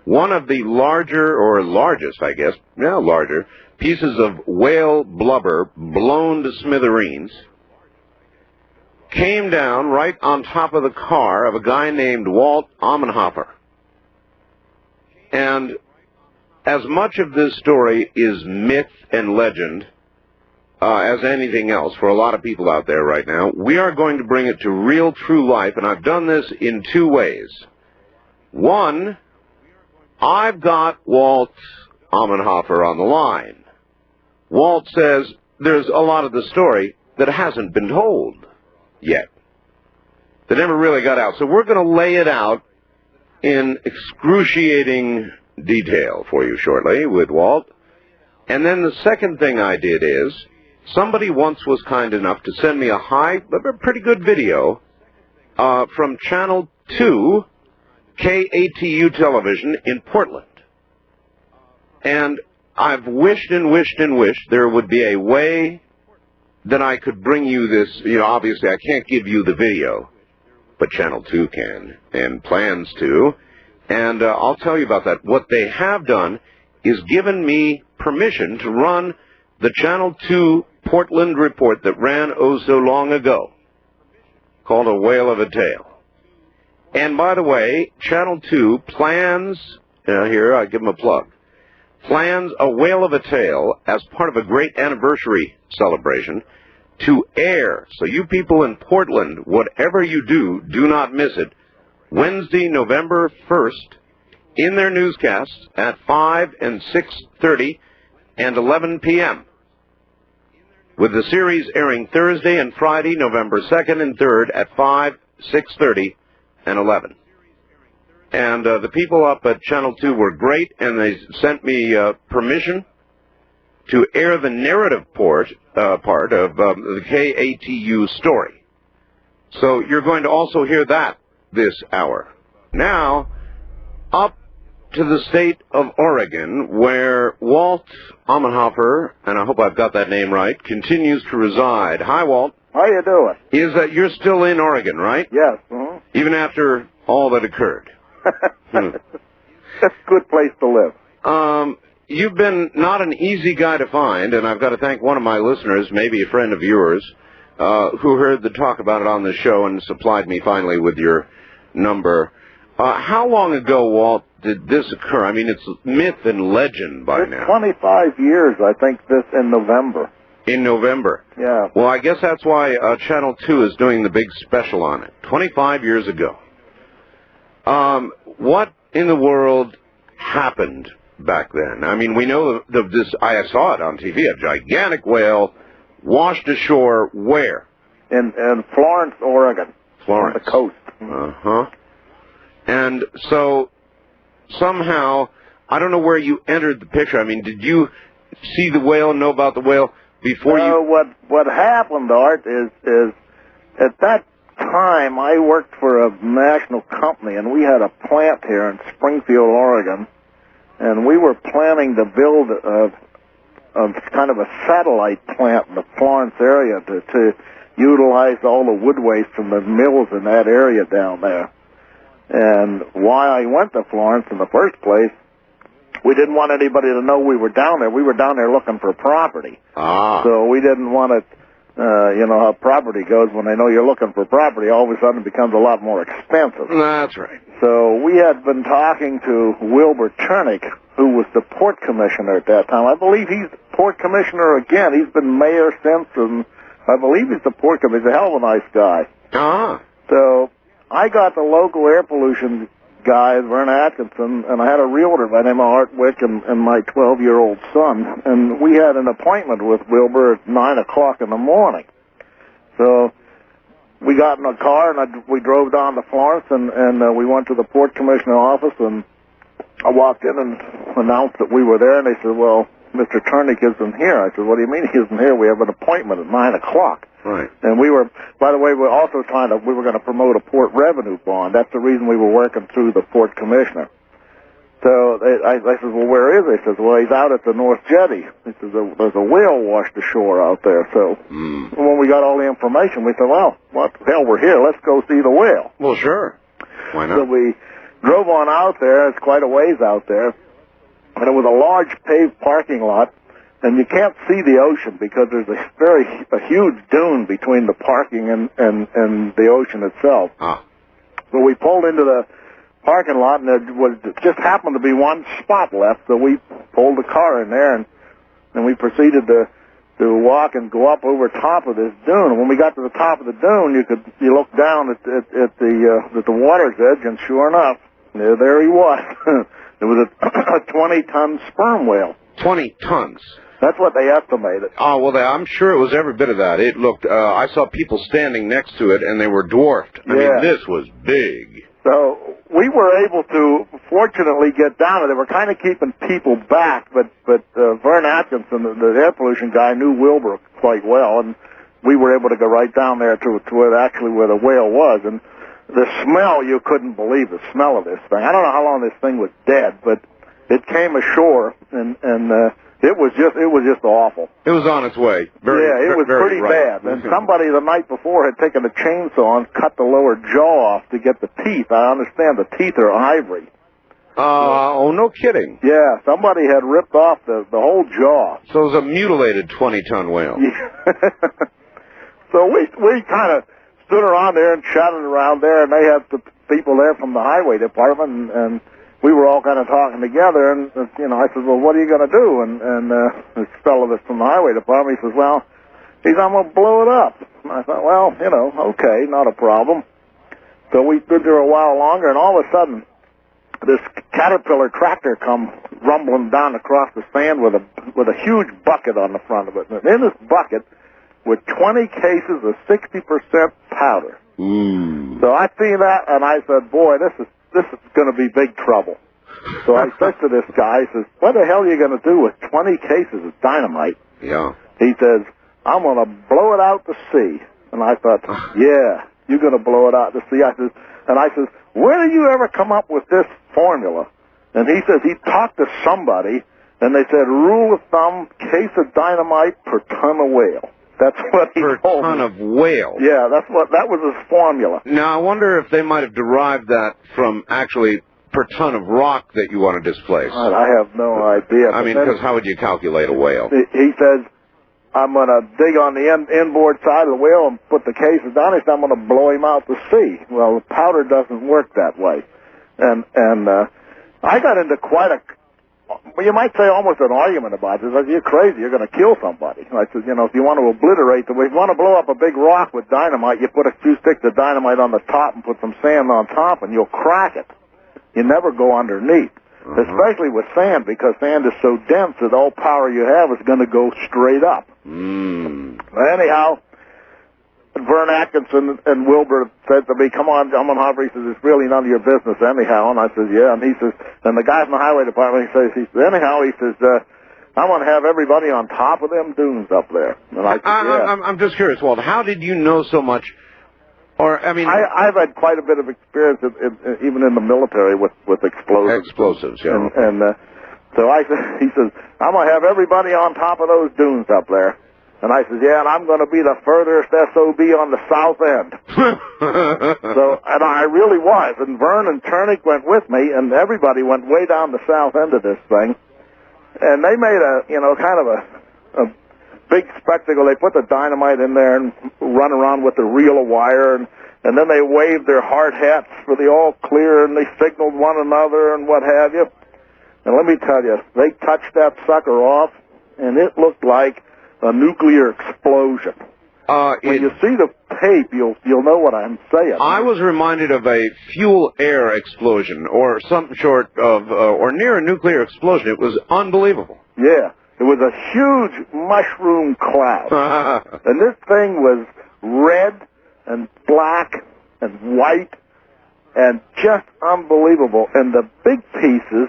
one of the larger, or largest, I guess, larger, pieces of whale blubber blown to smithereens came down right on top of the car of a guy named Walt Omenhopper. And as much of this story is myth and legend as anything else for a lot of people out there right now, we are going to bring it to real, true life, and I've done this in two ways. One, I've got Walt Omenhopper on the line. Walt says there's a lot of the story that hasn't been told yet, that never really got out. So we're going to lay it out in excruciating detail for you shortly with Walt. And then the second thing I did is, somebody once was kind enough to send me a pretty good video from Channel 2, KATU television in Portland. And I've wished and wished and wished there would be a way that I could bring you this. Obviously I can't give you the video, but Channel 2 can, and plans to. And I'll tell you about that. What they have done is given me permission to run the Channel 2 Portland report that ran oh so long ago, called A Whale of a Tale. And by the way, Channel 2 plans, here, I'll give them a plug, plans A Whale of a Tale as part of a great anniversary celebration to air. So you people in Portland, whatever you do, do not miss it. Wednesday, November 1st, in their newscasts at 5 and 6:30 and 11 p.m., with the series airing Thursday and Friday, November 2nd and 3rd at 5, 6:30, and 11. And the people up at Channel 2 were great, and they sent me permission to air the narrative part of the KATU story. So you're going to also hear that this hour. Now, up to the state of Oregon, where Walt Omenhopper, and I hope I've got that name right, continues to reside. Hi, Walt. How you doing? Is that you're still in Oregon, right? Yes. Even after all that occurred. That's a good place to live. You've been not an easy guy to find, and I've got to thank one of my listeners, maybe a friend of yours, who heard the talk about it on the show and supplied me finally with your number. How long ago, Walt, did this occur? I mean, it's myth and legend by now. 25 years, I think, this in November. In November? Yeah. Well, I guess that's why Channel 2 is doing the big special on it. 25 years ago. What in the world happened back then? I mean, we know this. I saw it on TV. A gigantic whale washed ashore where? In Florence, Oregon. Florence. On the coast. Uh-huh. And so somehow, I don't know where you entered the picture. I mean, did you see the whale, know about the whale before you? What happened, Art, is at that time I worked for a national company, and we had a plant here in Springfield, Oregon, and we were planning to build a kind of a satellite plant in the Florence area to utilize all the wood waste from the mills in that area down there. And why I went to Florence in the first place, we didn't want anybody to know we were down there. We were down there looking for property. Ah. So we didn't want it, you know how property goes. When they know you're looking for property, all of a sudden it becomes a lot more expensive. That's right. So we had been talking to Wilbur Chernick, who was the port commissioner at that time. I believe he's port commissioner again. He's been mayor since, and I believe he's the port commissioner. He's a hell of a nice guy. Ah. So I got the local air pollution guy, Vern Atkinson, and I had a realtor by the name of Art Wick and my 12-year-old son, and we had an appointment with Wilbur at 9 o'clock in the morning. So we got in a car, and we drove down to Florence, and we went to the port commissioner office, and I walked in and announced that we were there, and they said, well, Mr. Chernick isn't here. I said, what do you mean he isn't here? We have an appointment at 9 o'clock. Right. And we were, by the way, we were going to promote a port revenue bond. That's the reason we were working through the port commissioner. So I said, well, where is he? He says, well, he's out at the North Jetty. He says, there's a whale washed ashore out there. So when we got all the information, we said, well, what the hell, we're here. Let's go see the whale. Well, sure. Why not? So we drove on out there. It's quite a ways out there. And it was a large paved parking lot. And you can't see the ocean because there's a huge dune between the parking and the ocean itself. Ah. So we pulled into the parking lot, and there just happened to be one spot left. So we pulled the car in there, and we proceeded to walk and go up over top of this dune. And when we got to the top of the dune, you look down at the water's edge, and sure enough, there he was. It was a 20-ton sperm whale. 20 tons. That's what they estimated. Oh, well, I'm sure it was every bit of that. It looked, I saw people standing next to it, and they were dwarfed. I mean, this was big. So we were able to, fortunately, get down. They were kind of keeping people back, but Vern Atkinson, the air pollution guy, knew Wilbur quite well, and we were able to go right down there to where the whale was. And the smell, you couldn't believe the smell of this thing. I don't know how long this thing was dead, but it came ashore, and it was just awful. It was on its way. It was pretty bad. And somebody the night before had taken a chainsaw and cut the lower jaw off to get the teeth. I understand the teeth are ivory. Oh, no kidding. Yeah, somebody had ripped off the whole jaw. So it was a mutilated 20-ton whale. Yeah. So we kind of stood around there and chatted around there, and they had the people there from the highway department, and we were all kind of talking together, and, I said, well, what are you going to do? And this fellow that's from the highway department, he says, well, I'm going to blow it up. And I thought, well, okay, not a problem. So we stood there a while longer, and all of a sudden, this Caterpillar tractor come rumbling down across the sand with a huge bucket on the front of it. And in this bucket were 20 cases of 60% powder. Mm. So I seen that, and I said, boy, this is going to be big trouble. So I said to this guy, he says, what the hell are you going to do with 20 cases of dynamite? Yeah. He says, I'm going to blow it out to sea. And I thought, yeah, you're going to blow it out to sea. I says, where did you ever come up with this formula? And he says he talked to somebody, and they said, rule of thumb, case of dynamite per ton of whale. That's what he told me. Per ton of whale. Yeah, that was his formula. Now, I wonder if they might have derived that from actually per ton of rock that you want to displace. I have no idea. I mean, because how would you calculate a whale? He says, I'm going to dig on the inboard side of the whale and put the cases down. He said, I'm going to blow him out to sea. Well, the powder doesn't work that way. And I got into quite a... Well, you might say almost an argument about this. I said, you're crazy. You're going to kill somebody. I said, if you want to obliterate if you want to blow up a big rock with dynamite, you put a few sticks of dynamite on the top and put some sand on top, and you'll crack it. You never go underneath, especially with sand, because sand is so dense that all power you have is going to go straight up. Mm. Anyhow, Vern Atkinson and Wilbur said to me, come on, Omenhopper, he says, it's really none of your business anyhow. And I says, yeah. And he says, and the guy from the highway department, he says, anyhow, he says, I'm going to have everybody on top of them dunes up there. And I said, yeah. I'm just curious, Walt, how did you know so much? Or, I mean... I've had quite a bit of experience, even in the military, with explosives. Explosives, yeah. And so he says, I'm going to have everybody on top of those dunes up there. And I said, yeah, and I'm going to be the furthest SOB on the south end. And I really was. And Vern and Turnick went with me, and everybody went way down the south end of this thing. And they made kind of a big spectacle. They put the dynamite in there and run around with the reel of wire, and then they waved their hard hats for the all clear, and they signaled one another and what have you. And let me tell you, they touched that sucker off, and it looked like a nuclear explosion. When you see the tape, you'll know what I'm saying. I was reminded of a fuel-air explosion, or something short of, or near a nuclear explosion. It was unbelievable. Yeah, it was a huge mushroom cloud, and this thing was red and black and white, and just unbelievable. And the big pieces,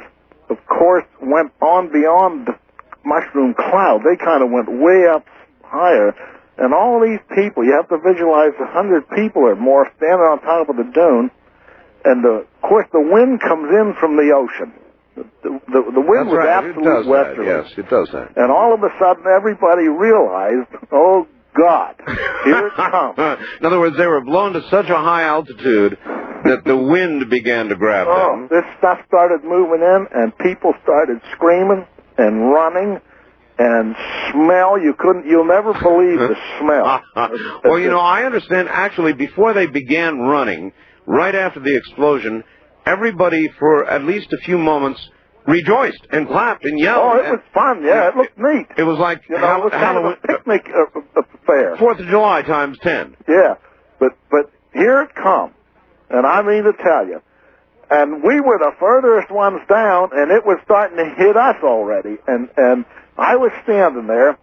of course, went on beyond the mushroom cloud. They kind of went way up higher, and all these people, you have to visualize 100 people or more standing on top of the dune, and of course the wind comes in from the ocean. The wind was absolute westerly. Yes, it does that. And all of a sudden everybody realized, oh God, here it comes. In other words, they were blown to such a high altitude that the wind began to grab them. This stuff started moving in, and people started screaming and running and smell. You'll never believe the smell. Well, you know, I understand, actually, before they began running, right after the explosion, everybody, for at least a few moments, rejoiced and clapped and yelled. Oh, it was fun. Yeah, it looked neat. It was like it was kind of a picnic affair. 4th of July times 10. Yeah, but here it comes, and I mean to tell you, and we were the furthest ones down, and it was starting to hit us already, and I was standing there,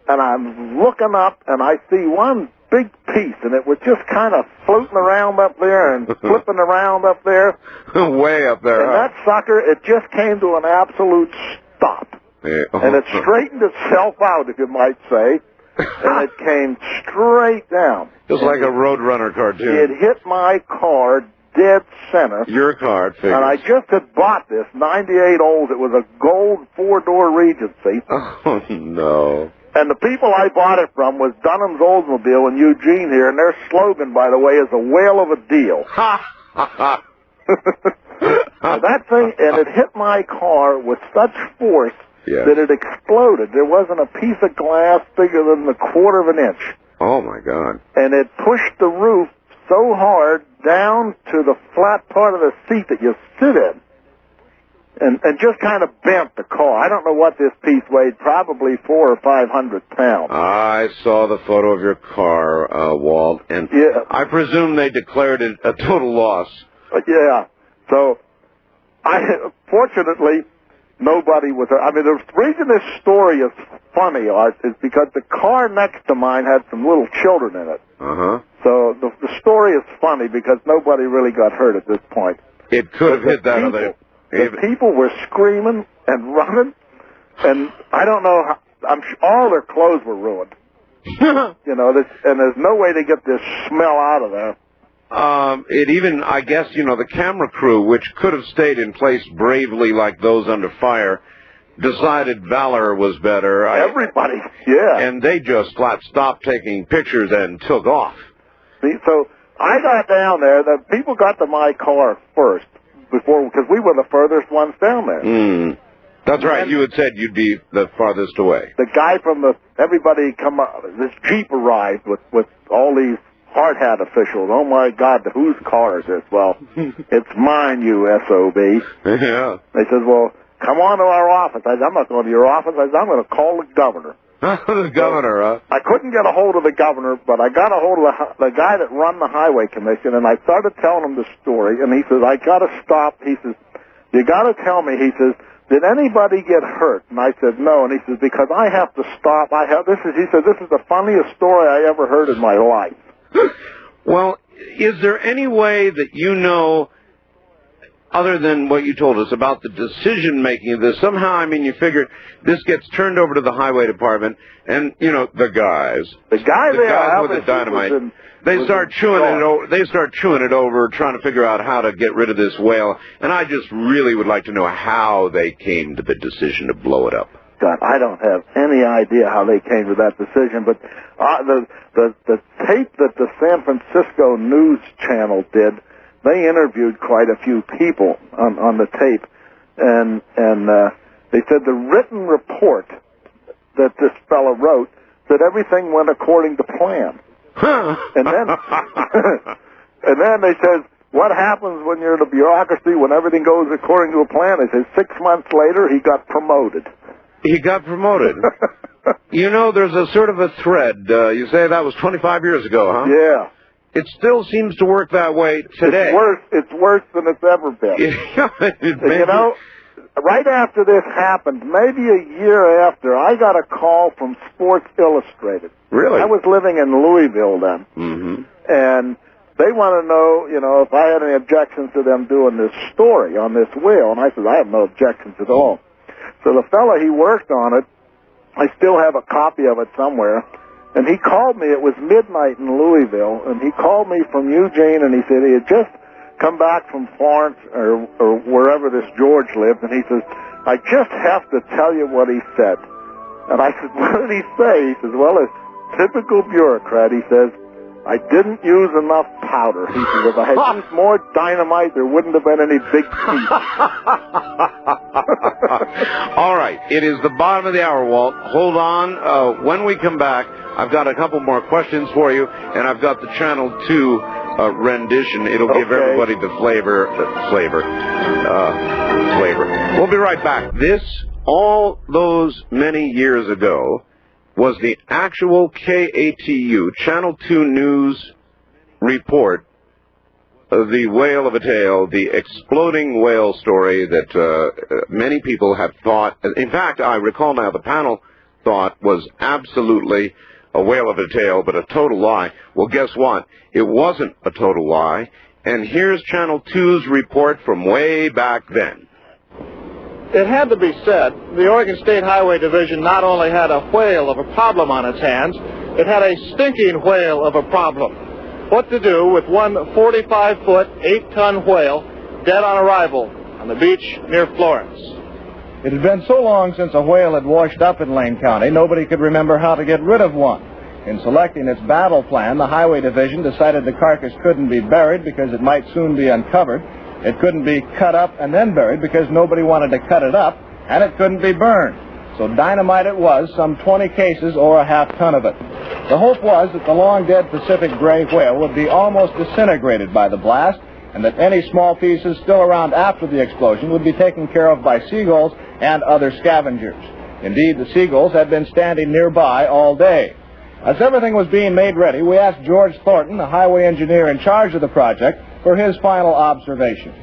and I'm looking up, and I see one big piece, and it was just kind of floating around up there and flipping around up there. Way up there. And that sucker, it just came to an absolute stop. Yeah. And it straightened itself out, if you might say, and it came straight down. Just like a Roadrunner cartoon. It hit my car dead center. Your car, figures. And I just had bought this, 98 old. It was a gold 4-door Regency. Oh, no. And the people I bought it from was Dunham's Oldsmobile in Eugene here, and their slogan, by the way, is a whale of a deal. Ha! Ha! Ha! That thing, and it hit my car with such force that it exploded. There wasn't a piece of glass bigger than the 1/4 of an inch. Oh, my God. And it pushed the roof so hard down to the flat part of the seat that you sit in. And just kind of bent the car. I don't know what this piece weighed, probably 400 or 500 pounds. I saw the photo of your car, Walt, and I presume they declared it a total loss. Yeah. So, fortunately, nobody was... I mean, the reason this story is funny, Art, is because the car next to mine had some little children in it. Uh-huh. So the story is funny because nobody really got hurt at this point. It could have hit that other... The people were screaming and running, and I don't know how... all their clothes were ruined. You know, and there's no way to get this smell out of there. It even, I guess, you know, the camera crew, which could have stayed in place bravely like those under fire, decided valor was better. Everybody, yeah. And they just flat stopped taking pictures and took off. See, so I got down there. The people got to my car first, because we were the furthest ones down there. That's right. You had said you'd be the farthest away. The guy from everybody come up, this Jeep arrived with all these hard hat officials. Oh, my God, whose car is this? Well, it's mine, you SOB. Yeah. They said, well, come on to our office. I said, I'm not going to your office. I said, I'm going to call the governor. The governor, huh? I couldn't get a hold of the governor, but I got a hold of the guy that run the highway commission, and I started telling him the story, and he says, I got to stop. He says, you got to tell me. He says, did anybody get hurt? And I said, no. And he says, because I have to stop. He said, this is the funniest story I ever heard in my life. Well, is there any way that you know, other than what you told us about the decision-making of this? Somehow, I mean, you figure this gets turned over to the highway department, and, you know, the guys with the dynamite, they start chewing it over. They start chewing it over, trying to figure out how to get rid of this whale. And I just really would like to know how they came to the decision to blow it up. God, I don't have any idea how they came to that decision, but the tape that the San Francisco News Channel did, they interviewed quite a few people on the tape, and they said the written report that this fellow wrote said everything went according to plan. And then and then they said, what happens when you're in a bureaucracy when everything goes according to a plan? They said 6 months later he got promoted. He got promoted. You know, there's a sort of a thread. You say that was 25 years ago, huh? Yeah. It still seems to work that way today. It's worse than it's ever been. You know, right after this happened, maybe a year after, I got a call from Sports Illustrated. Really? I was living in Louisville then. And they want to know, you know, if I had any objections to them doing this story on this whale. And I said, I have no objections at all. So the fellow, he worked on it. I still have a copy of it somewhere. And he called me. It was midnight in Louisville. And he called me from Eugene, and he said he had just come back from Florence or wherever this George lived. And he says, I just have to tell you what he said. And I said, what did he say? He says, well, as typical bureaucrat, he says, I didn't use enough powder. He said, if I had used more dynamite, there wouldn't have been any big teeth. All right. It is the bottom of the hour, Walt. Hold on. When we come back, I've got a couple more questions for you, and I've got the Channel 2 rendition. It'll give everybody the flavor. We'll be right back. This, all those many years ago, was the actual KATU, Channel 2 News report, the whale of a tale, the exploding whale story that many people have thought, in fact, I recall now the panel thought was absolutely a whale of a tale, but a total lie. Well, guess what? It wasn't a total lie, and here's Channel 2's report from way back then. It had to be said, the Oregon State Highway Division not only had a whale of a problem on its hands, it had a stinking whale of a problem. What to do with one 45-foot, 8-ton whale dead on arrival on the beach near Florence. It had been so long since a whale had washed up in Lane County, nobody could remember how to get rid of one. In selecting its battle plan, the Highway Division decided the carcass couldn't be buried because it might soon be uncovered. It couldn't be cut up and then buried because nobody wanted to cut it up, and it couldn't be burned. So dynamite it was, some 20 cases or a half-ton of it. The hope was that the long-dead Pacific gray whale would be almost disintegrated by the blast, and that any small pieces still around after the explosion would be taken care of by seagulls and other scavengers. Indeed, the seagulls had been standing nearby all day. As everything was being made ready, we asked George Thornton, the highway engineer in charge of the project, for his final observation.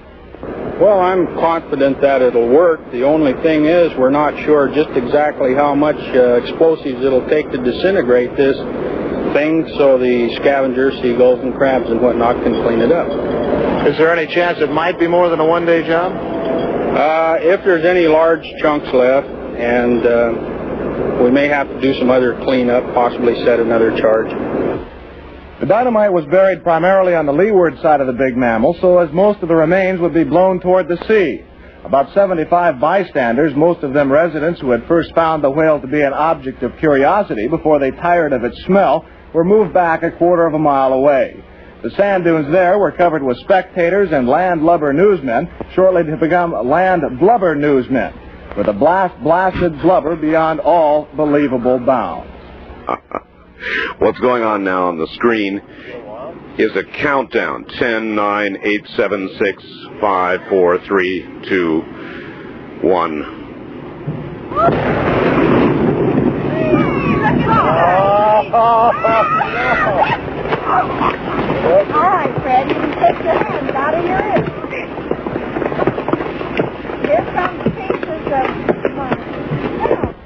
Well, I'm confident that it'll work. The only thing is we're not sure just exactly how much explosives it'll take to disintegrate this thing so the scavengers, seagulls and crabs and whatnot can clean it up. Is there any chance it might be more than a one-day job? If there's any large chunks left, and we may have to do some other cleanup, possibly set another charge. The dynamite was buried primarily on the leeward side of the big mammal, so as most of the remains would be blown toward the sea. About 75 bystanders, most of them residents who had first found the whale to be an object of curiosity before they tired of its smell, were moved back a quarter of a mile away. The sand dunes there were covered with spectators and land lubber newsmen, shortly to become land blubber newsmen, with a blasted blubber beyond all believable bounds. What's going on now on the screen is a countdown. 10, 9, 8, 7, 6, 5, 4, 3, 2, 1. All right, Fred, you can take your hands out of your ears. Here comes pieces of...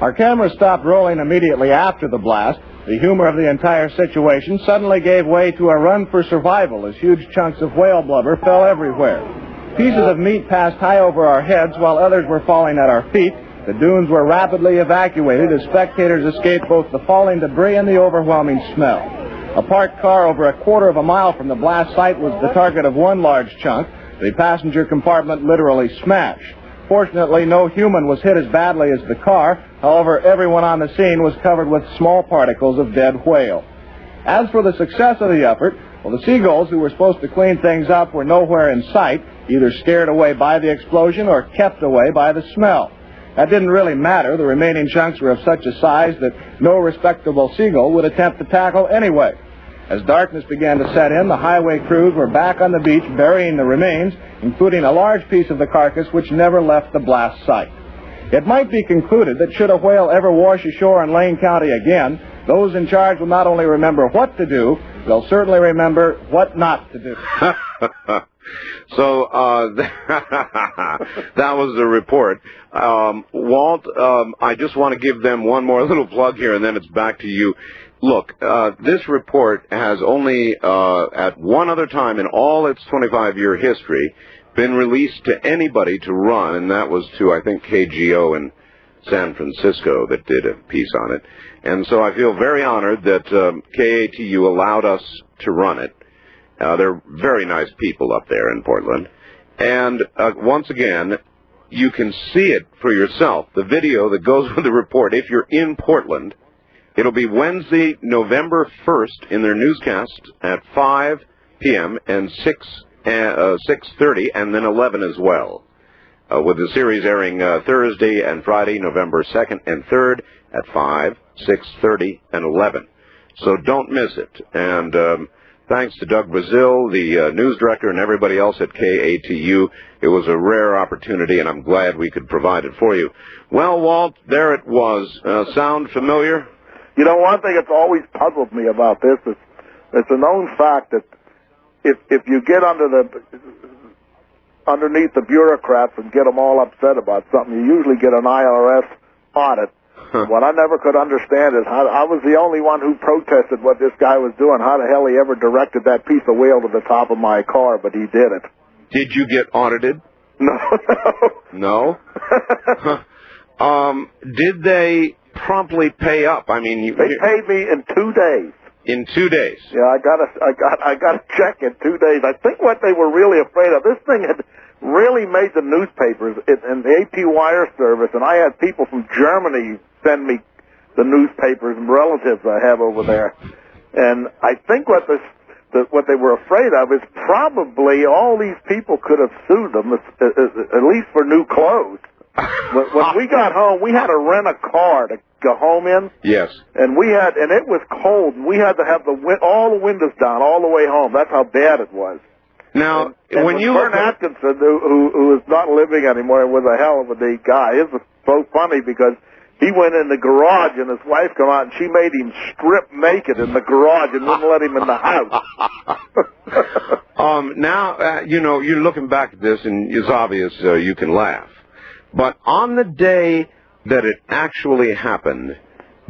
Our camera stopped rolling immediately after the blast. The humor of the entire situation suddenly gave way to a run for survival as huge chunks of whale blubber fell everywhere. Pieces of meat passed high over our heads while others were falling at our feet. The dunes were rapidly evacuated as spectators escaped both the falling debris and the overwhelming smell. A parked car over a quarter of a mile from the blast site was the target of one large chunk. The passenger compartment literally smashed. Fortunately, no human was hit as badly as the car. However, everyone on the scene was covered with small particles of dead whale. As for the success of the effort, well, the seagulls who were supposed to clean things up were nowhere in sight, either scared away by the explosion or kept away by the smell. That didn't really matter. The remaining chunks were of such a size that no respectable seagull would attempt to tackle anyway. As darkness began to set in, the highway crews were back on the beach burying the remains, including a large piece of the carcass which never left the blast site. It might be concluded that should a whale ever wash ashore in Lane County again, those in charge will not only remember what to do, they'll certainly remember what not to do. So, that was the report. Walt, I just want to give them one more little plug here, and then it's back to you. Look, this report has only, at one other time in all its 25-year history, been released to anybody to run, and that was to, I think, KGO in San Francisco that did a piece on it. And so I feel very honored that KATU allowed us to run it. They're very nice people up there in Portland. And once again, you can see it for yourself, the video that goes with the report. If you're in Portland, It'll be Wednesday, November 1st in their newscast at 5 p.m. and 6:30 and then 11 as well. With the series airing Thursday and Friday, November 2nd and 3rd at 5, 6:30, and 11. So don't miss it. And thanks to Doug Brazil, the news director, and everybody else at KATU. It was a rare opportunity, and I'm glad we could provide it for you. Well, Walt, there it was. Sound familiar? You know, one thing that's always puzzled me about this is it's a known fact that if you get underneath the bureaucrats and get them all upset about something, you usually get an IRS audit. What I never could understand is how I was the only one who protested what this guy was doing. How the hell he ever directed that piece of whale to the top of my car, but he did it. Did you get audited? No. No? Did they promptly pay up? I mean, they paid me in 2 days. In 2 days? Yeah, I got a check in 2 days. I think what they were really afraid of, this thing had really made the newspapers and the AP wire service, and I had people from Germany send me the newspapers and relatives I have over there. And I think what they were afraid of is probably all these people could have sued them, at least for new clothes. When we got home, we had to rent a car to go home in. Yes. And it was cold, and we had to have all the windows down all the way home. That's how bad it was. Now, and when you Vern Atkinson, who is not living anymore, was a hell of a neat guy. It was so funny because he went in the garage and his wife came out and she made him strip naked in the garage and wouldn't let him in the house. Now, you're looking back at this and it's obvious you can laugh. But on the day that it actually happened,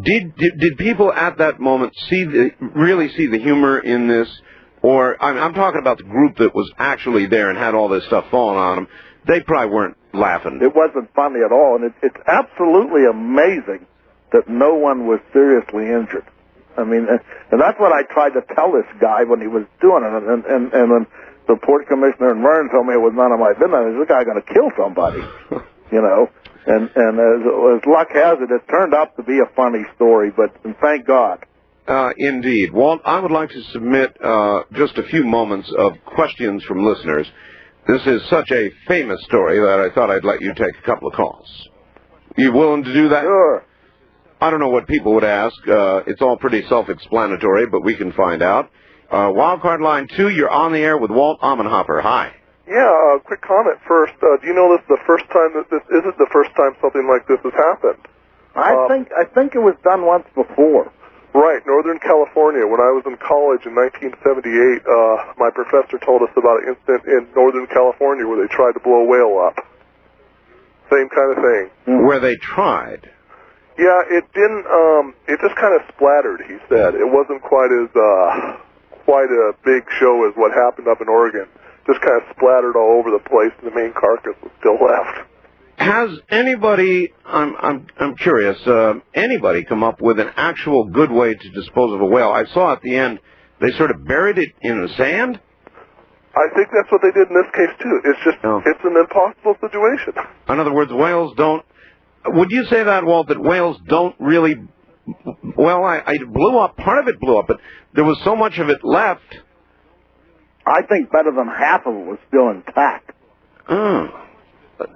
did people at that moment really see the humor in this? Or, I'm talking about the group that was actually there and had all this stuff falling on them. They probably weren't laughing. It wasn't funny at all, and it's absolutely amazing that no one was seriously injured. I mean, and that's what I tried to tell this guy when he was doing it, and when the port commissioner and Vern told me it was none of my business, this guy going to kill somebody, you know. And as luck has it, it turned out to be a funny story, but thank God. Indeed. Walt, I would like to submit just a few moments of questions from listeners. This is such a famous story that I thought I'd let you take a couple of calls. You willing to do that? Sure. I don't know what people would ask. It's all pretty self-explanatory, but we can find out. Wildcard line 2, you're on the air with Walt Omenhopper. Hi. Yeah, quick comment first. Do you know this is the first time isn't the first time something like this has happened? I think it was done once before. Right, Northern California. When I was in college in 1978, my professor told us about an incident in Northern California where they tried to blow a whale up. Same kind of thing. Where they tried? Yeah, it didn't, it just kind of splattered, he said. It wasn't quite a big show as what happened up in Oregon. Just kind of splattered all over the place, and the main carcass was still left. Has anybody, I'm curious, anybody come up with an actual good way to dispose of a whale? I saw at the end they sort of buried it in the sand? I think that's what they did in this case, too. It's just, It's an impossible situation. In other words, whales don't, would you say that, Walt, that whales don't really, well, it blew up, part of it blew up, but there was so much of it left. I think better than half of it was still intact.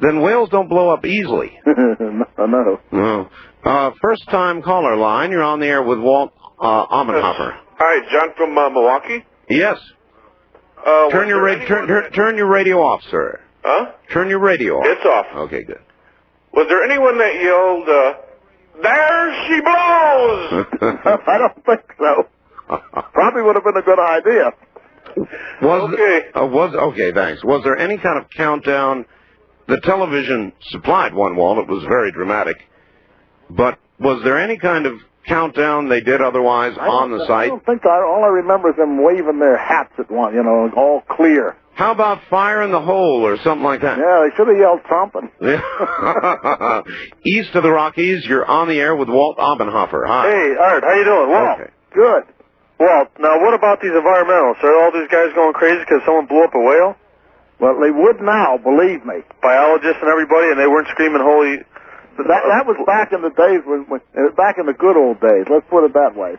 Then whales don't blow up easily. No. First-time caller line. You're on the air with Walt Omenhopper. Hi, John from Milwaukee. Yes. Turn your radio off, sir. Huh? Turn your radio off. It's off. Okay, good. Was there anyone that yelled, "There she blows"? I don't think so. Probably would have been a good idea. Okay, thanks. Was there any kind of countdown? The television supplied one, Walt. It was very dramatic. But was there any kind of countdown they did otherwise on the site? I don't think so. All I remember is them waving their hats at one, all clear. How about fire in the hole or something like that? Yeah, they should have yelled something. East of the Rockies, you're on the air with Walt Omenhopper. Hi. Hey, Art, how you doing? Walt. Okay. Good. Walt, now what about these environmentalists? Are all these guys going crazy because someone blew up a whale? Well, they would now, believe me. Biologists and everybody, and they weren't screaming holy That was back in the days back in the good old days. Let's put it that way.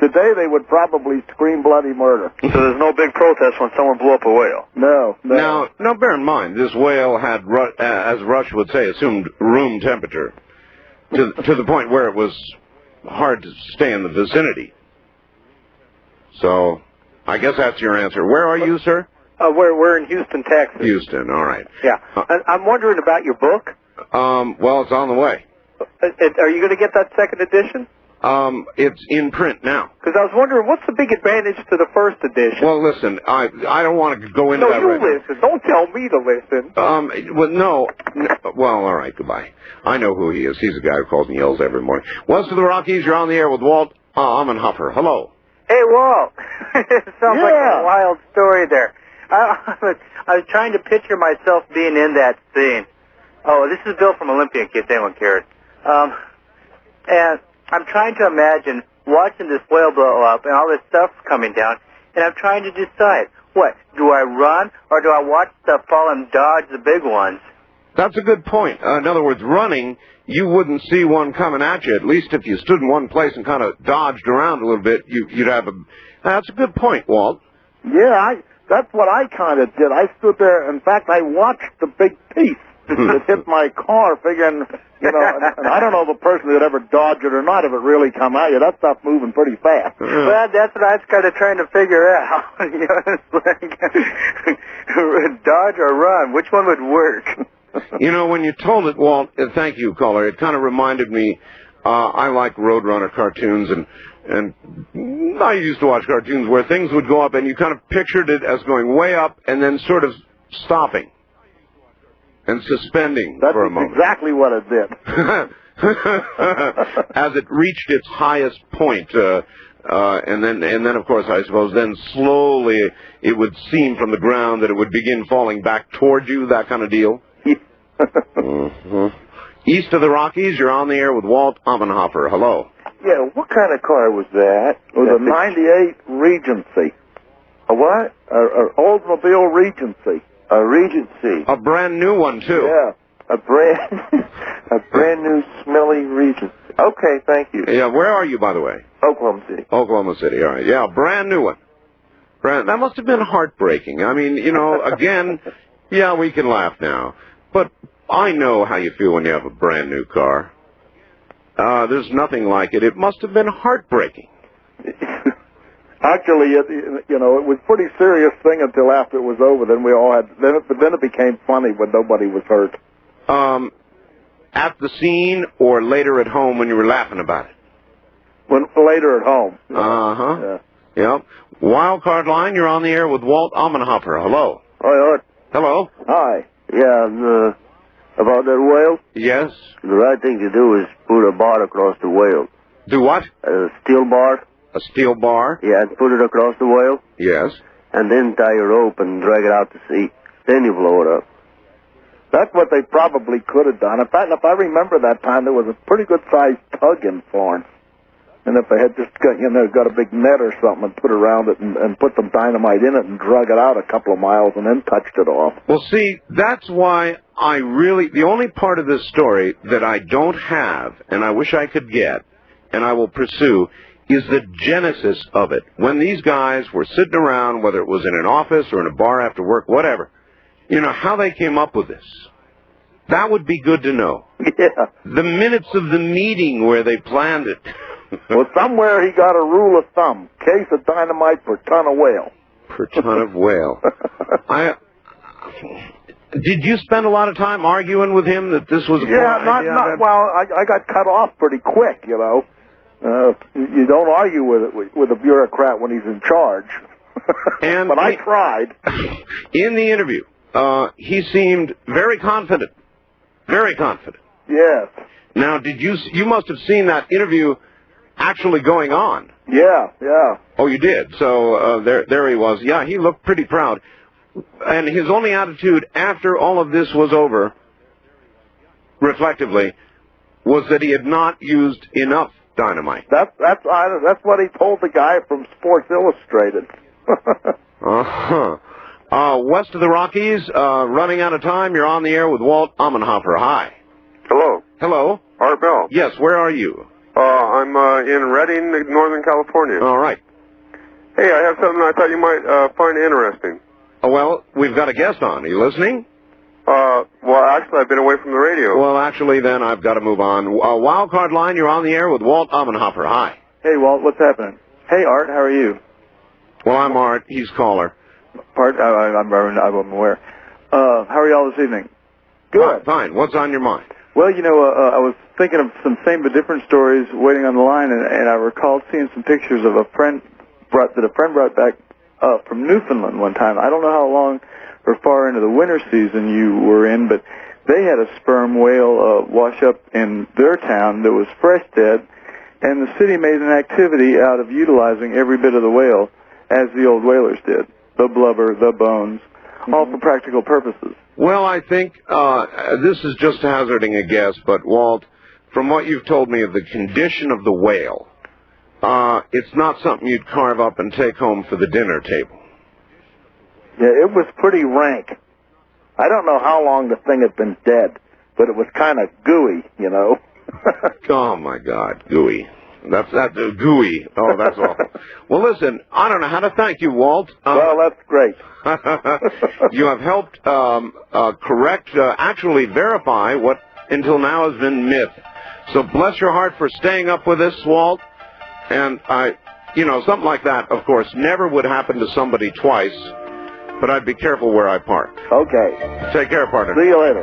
Today they would probably scream bloody murder. So there's no big protest when someone blew up a whale? No. Now, bear in mind, this whale had, as Rush would say, assumed room temperature to the point where it was hard to stay in the vicinity. So, I guess that's your answer. Where are you, sir? We're in Houston, Texas. Houston, all right. Yeah. I'm wondering about your book. Well, it's on the way. Are you going to get that second edition? It's in print now. Because I was wondering, what's the big advantage to the first edition? Well, listen, I don't want to go into that right now. No, you listen. Don't tell me to listen. Well, no. Well, all right, goodbye. I know who he is. He's the guy who calls and yells every morning. West of the Rockies, you're on the air with Walt Omenhopper. Hello. Hey, Walt. It sounds like a wild story there. I was trying to picture myself being in that scene. Oh, this is Bill from Olympia, in case anyone cared. And I'm trying to imagine watching this whale blow up and all this stuff coming down, and I'm trying to decide, what, do I run or do I watch stuff fall and dodge the big ones? That's a good point. In other words, running, you wouldn't see one coming at you. At least if you stood in one place and kind of dodged around a little bit, you'd have a... That's a good point, Walt. Yeah, that's what I kind of did. I stood there. In fact, I watched the big piece that hit my car, figuring, and I don't know if a person would ever dodge it or not if it really come at you. That stuff's moving pretty fast. Well, that's what I was kind of trying to figure out. It's like, dodge or run, which one would work? When you told it, Walt, thank you, caller, it kind of reminded me, I like Roadrunner cartoons, and I used to watch cartoons where things would go up, and you kind of pictured it as going way up and then sort of stopping and suspending for a moment. That's exactly what it did. As it reached its highest point, and then, of course, I suppose, then slowly it would seem from the ground that it would begin falling back toward you, that kind of deal. East of the Rockies, you're on the air with Walt Omenhopper. Hello. Yeah, what kind of car was that? It was a 98 Regency. A what? An Oldsmobile Regency. A Regency. A brand new one, too. Yeah. A brand new smelly Regency. Okay, thank you. Yeah, where are you, by the way? Oklahoma City. Oklahoma City, all right. Yeah, brand new one. That must have been heartbreaking. I mean, again, yeah, we can laugh now. But I know how you feel when you have a brand new car. There's nothing like it. It must have been heartbreaking. Actually, it was a pretty serious thing until after it was over. Then then it became funny when nobody was hurt. At the scene or later at home when you were laughing about it? Later at home. Uh-huh. Yeah. Wild Card Line, you're on the air with Walt Omenhopper. Hello. Hi, Art. Hello. Hi. Yeah, about that whale? Yes. The right thing to do is put a bar across the whale. Do what? A steel bar. A steel bar? Yeah, and put it across the whale. Yes. And then tie a rope and drag it out to sea. Then you blow it up. That's what they probably could have done. In fact, if I remember that time, there was a pretty good-sized tug in Florence. And if they had just got a big net or something and put around it and put some dynamite in it and drug it out a couple of miles and then touched it off. Well, see, that's why the only part of this story that I don't have and I wish I could get and I will pursue is the genesis of it. When these guys were sitting around, whether it was in an office or in a bar after work, whatever, how they came up with this. That would be good to know. Yeah. The minutes of the meeting where they planned it. Well, somewhere he got a rule of thumb. Case of dynamite per ton of whale. Per ton of whale. Did you spend a lot of time arguing with him that this was a idea? Well, I got cut off pretty quick, You don't argue with a bureaucrat when he's in charge. But I tried. In the interview, he seemed very confident. Very confident. Yes. Now, you must have seen that interview actually going on. Yeah. Oh, you did? So there he was. Yeah, he looked pretty proud. And his only attitude after all of this was over, reflectively, was that he had not used enough dynamite. That's what he told the guy from Sports Illustrated. West of the Rockies, running out of time. You're on the air with Walt Omenhopper. Hi. Hello. Hello? Art Bell. Yes, where are you? I'm in Redding, Northern California. All right. Hey, I have something I thought you might find interesting. Well, we've got a guest on. Are you listening? Well, actually, I've been away from the radio. Well, actually, then I've got to move on. Wildcard line, you're on the air with Walt Omenhopper. Hi. Hey, Walt, what's happening? Hey, Art, how are you? Well, I'm Art. He's caller. I'm aware. How are y'all this evening? Good. Fine. What's on your mind? Well, I was thinking of some same but different stories waiting on the line, and I recalled seeing some pictures of a friend brought back from Newfoundland one time. I don't know how long or far into the winter season you were in, but they had a sperm whale wash up in their town that was fresh dead, and the city made an activity out of utilizing every bit of the whale, as the old whalers did. The blubber, the bones, all for practical purposes. Well, I think this is just hazarding a guess, but Walt, from what you've told me of the condition of the whale, it's not something you'd carve up and take home for the dinner table. Yeah, it was pretty rank. I don't know how long the thing had been dead, but it was kind of gooey, you know. Oh, my God, gooey. That's gooey. Oh, that's awful. Well, listen, I don't know how to thank you, Walt. Well, that's great. You have helped actually verify what until now has been myth. So bless your heart for staying up with us, Walt. And something like that, of course, never would happen to somebody twice. But I'd be careful where I park. Okay. Take care, partner. See you later.